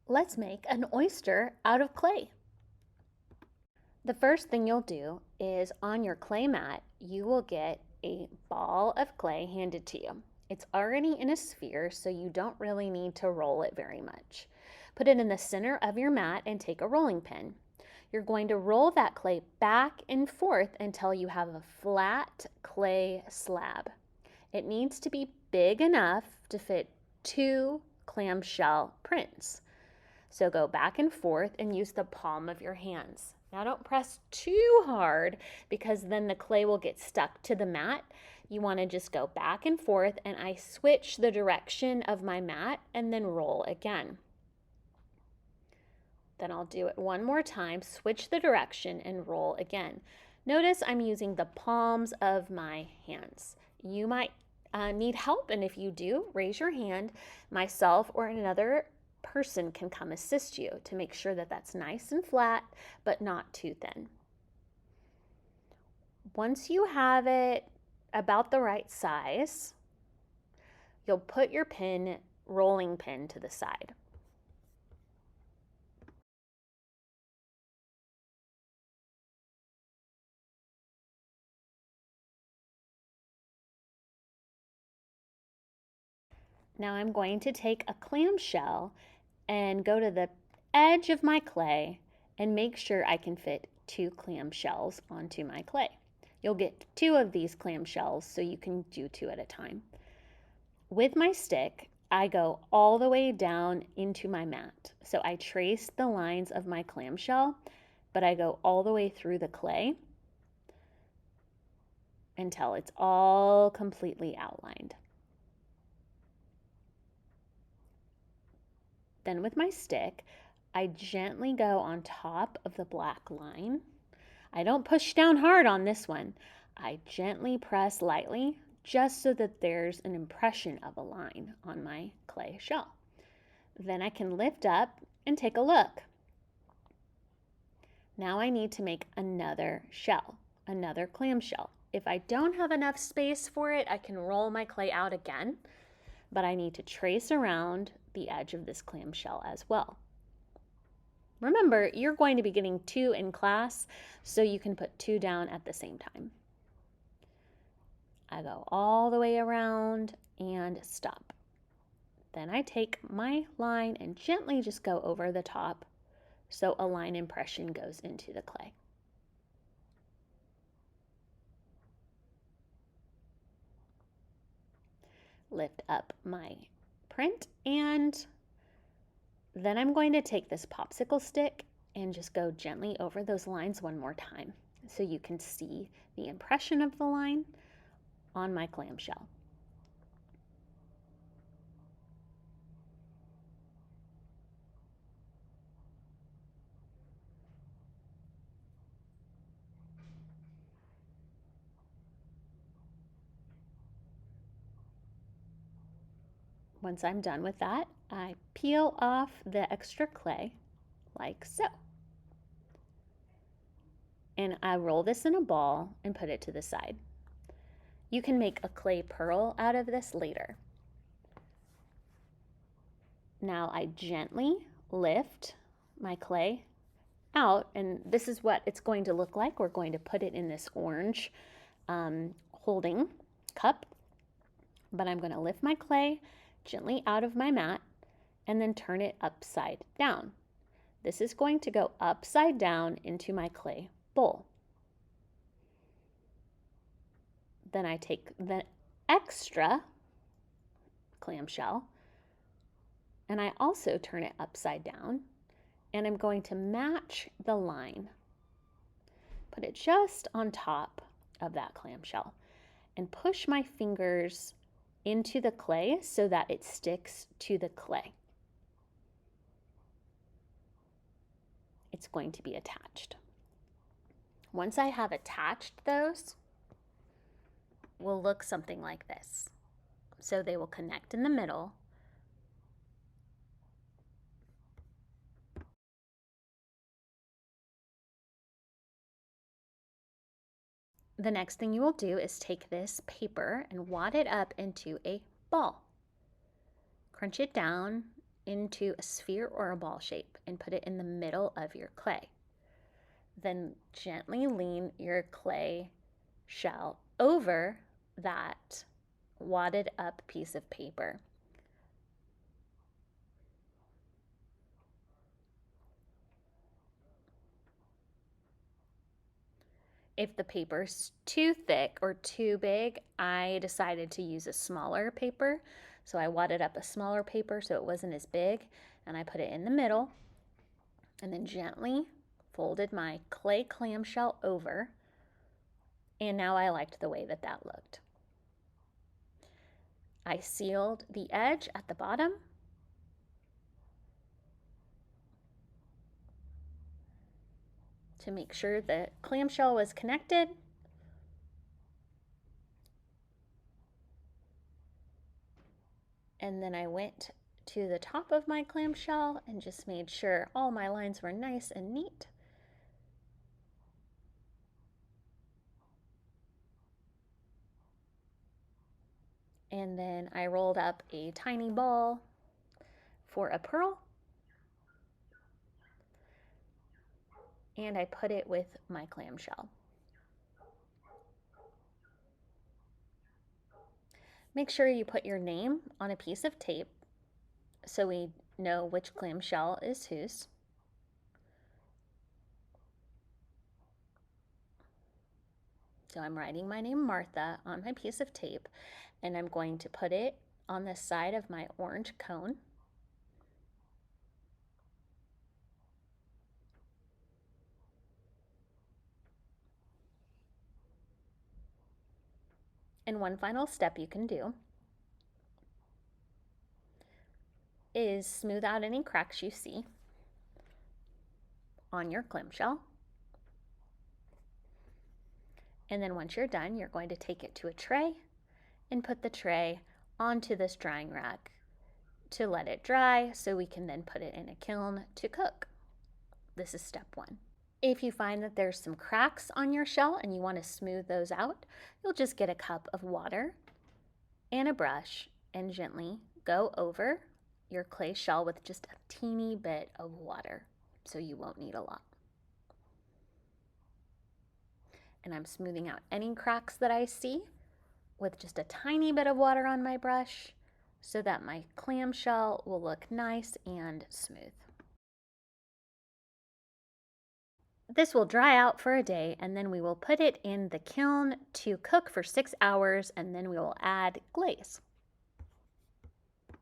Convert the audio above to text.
Let's make an oyster out of clay. The first thing you'll do is on your clay mat, you will get a ball of clay handed to you. It's already in a sphere, so you don't really need to roll it very much. Put it in the center of your mat and take a rolling pin. You're going to roll that clay back and forth until you have a flat clay slab. It needs to be big enough to fit 2 clamshell prints. So go back and forth and use the palm of your hands. Now don't press too hard because then the clay will get stuck to the mat. You want to just go back and forth, and I switch the direction of my mat and then roll again. Then I'll do it one more time, switch the direction and roll again. Notice I'm using the palms of my hands. You might need help, and if you do, raise your hand. Myself or another person can come assist you to make sure that that's nice and flat but not too thin. Once you have it about the right size, you'll put your rolling pin to the side. Now I'm going to take a clamshell and go to the edge of my clay and make sure I can fit 2 clamshells onto my clay. You'll get 2 of these clamshells, so you can do 2 at a time. With my stick, I go all the way down into my mat. So I trace the lines of my clamshell, but I go all the way through the clay until it's all completely outlined. Then with my stick, I gently go on top of the black line. I don't push down hard on this one. I gently press lightly just so that there's an impression of a line on my clay shell. Then I can lift up and take a look. Now I need to make another shell, another clamshell. If I don't have enough space for it, I can roll my clay out again, but I need to trace around the edge of this clamshell as well. Remember, you're going to be getting 2 in class, so you can put 2 down at the same time. I go all the way around and stop. Then I take my line and gently just go over the top so a line impression goes into the clay. Lift up my print, and then I'm going to take this popsicle stick and just go gently over those lines one more time so you can see the impression of the line on my clamshell. Once I'm done with that, I peel off the extra clay like so. And I roll this in a ball and put it to the side. You can make a clay pearl out of this later. Now I gently lift my clay out, and this is what it's going to look like. We're going to put it in this orange holding cup, but I'm going to lift my clay gently out of my mat and then turn it upside down. This is going to go upside down into my clay bowl. Then I take the extra clamshell and I also turn it upside down, and I'm going to match the line. Put it just on top of that clamshell and push my fingers into the clay so that it sticks to the clay. It's going to be attached. Once I have attached those, will look something like this. So they will connect in the middle. The next thing you will do is take this paper and wad it up into a ball. Crunch it down into a sphere or a ball shape and put it in the middle of your clay. Then gently lean your clay shell over that wadded up piece of paper. If the paper's too thick or too big, I decided to use a smaller paper. So I wadded up a smaller paper so it wasn't as big, and I put it in the middle and then gently folded my clay clamshell over. And now I liked the way that that looked. I sealed the edge at the bottom to make sure the clamshell was connected. And then I went to the top of my clamshell and just made sure all my lines were nice and neat. And then I rolled up a tiny ball for a pearl. And I put it with my clamshell. Make sure you put your name on a piece of tape so we know which clamshell is whose. So I'm writing my name Martha on my piece of tape, and I'm going to put it on the side of my orange cone. And one final step you can do is smooth out any cracks you see on your clamshell. And then once you're done, you're going to take it to a tray and put the tray onto this drying rack to let it dry so we can then put it in a kiln to cook. This is step one. If you find that there's some cracks on your shell and you want to smooth those out, you'll just get a cup of water and a brush and gently go over your clay shell with just a teeny bit of water, so you won't need a lot. And I'm smoothing out any cracks that I see with just a tiny bit of water on my brush so that my clamshell will look nice and smooth. This will dry out for a day, and then we will put it in the kiln to cook for 6 hours, and then we will add glaze.